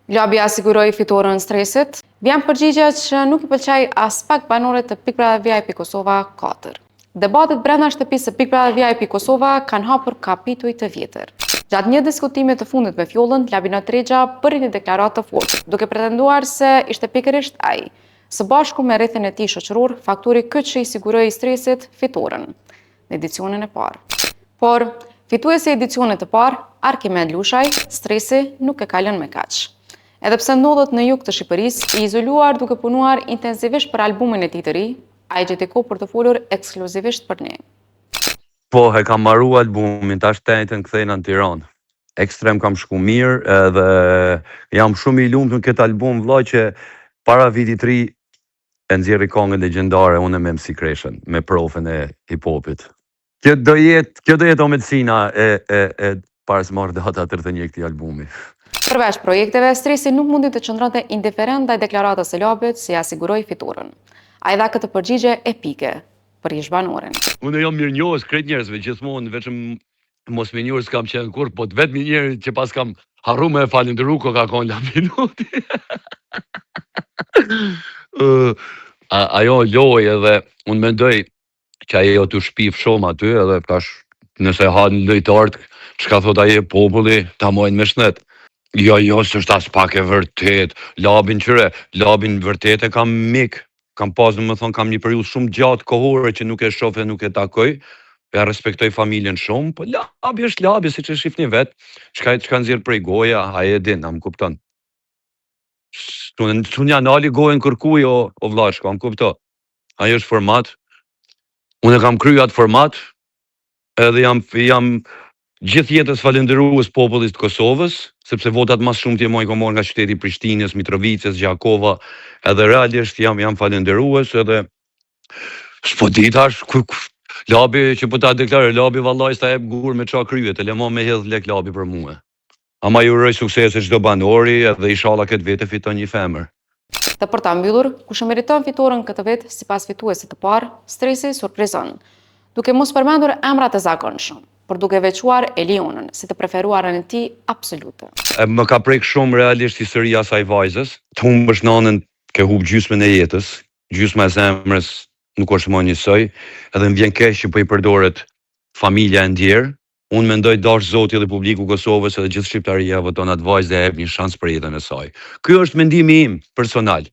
Labi asiguroi fitoren stresit. Vjen përgjigje që nuk I pëlqej as pak banorët të pikpradhave VIP Kosova 4. Debatet brenda shtëpisë së pikpradhave VIP Kosova kanë hapur kapituj të vjetër. Gjatë një diskutimi të fundit me Fjollën, Labinot Rexha bëri një deklaratë të fortë, duke pretenduar se ishte pikërisht ai, së bashku me rrethin e tij shoqëror, faktori këtë që I siguroi stresit fitoren në edicionin e parë. Por fituesi I edicionit të parë, Arkimed Lushaj, stresi nuk e ka lënë me kaq. Edhe pse ndodhet në jug të Shqipërisë, I izoluar duke punuar intensivisht për albumin e tij të ri, ai gjeti kohë për të folur ekskluzivisht për ne. Po, e kam marru albumin, tash tenjtën kthejna në Tiranë. Ekstrem kam shku mirë, edhe jam shumë I lumtur në këtë album, vëlla, që para vitit të ri e nxjerri këngën legjendare unë me MC Kreshën, me profin e hip-hopit. Kjo do jetë omëlsina e para se marrë data 31 këtij albumi. Përveç projekteve, stresi nuk mundi të qëndronte indiferent ndaj deklaratës së Labit si asiguroi fitoren. Ai dha këtë përgjigje epike për ish-banorin. Unë jam mirënjohës krejt njerëzve, gjithmonë vetëm mos me njerëz kam qenë kur, po vetëm njerëz që pas kam harru me falendëru Coca-Cola Labinuti. Ajo loj edhe unë mendoj që ajo të shpif shumë aty edhe tash nëse hanë lojtarët, çka thot ai populli, ta mojnë me shnet. Jo, s'është as pak e vërtet. Labin vërtet e kam mik. Kam pas, domethënë, kam një periudhë shumë gjatë kohore që nuk e shoh e nuk e takoj. Ja respektoj familjen shumë, po labi është labi, siç e shihni vet. Çka nxjerr prej goja, ai e din, a më kupton. Tunë janë ali gojën kërkuj o vllashko, më kupto. Ajo është format. Unë e kam kryer atë format, edhe jam gjithë jetës falendërues popullit të Kosovës, sepse votat mas shumë të moj komor nga qyteti Prishtinës, Mitrovicës, Gjakova, edhe realisht jam falendërues, edhe s'po ditash, labi që po ta deklarë, labi vallaj s'ta jep gur me qa kryet, e lemo me hedh lek labi për mua. Ama ju uroj suksese çdo banori, edhe inshallah këtë vete fiton një femër. Dhe për ta mbyllur, kush e meriton fitoren këtë vit sipas fituesit të parë, stresi surprizon, duke mos përmendur emrat e zakonshëm, por duke veçuar Elionën si të preferuarën e tij absolute. Më ka prek shumë realisht historia e asaj vajzës. Të humbësh nanën, ke humb gjysmën e jetës, gjysma e zemrës nuk është më njësoj, edhe më vjen keq që po I përdoret familja e ndjerë. Unë mendoj dash Zoti dhe publiku Kosovës edhe gjithë shqiptaria voton atë vajzë dhe jep një shans për jetën e saj. Ky është mendimi im personal.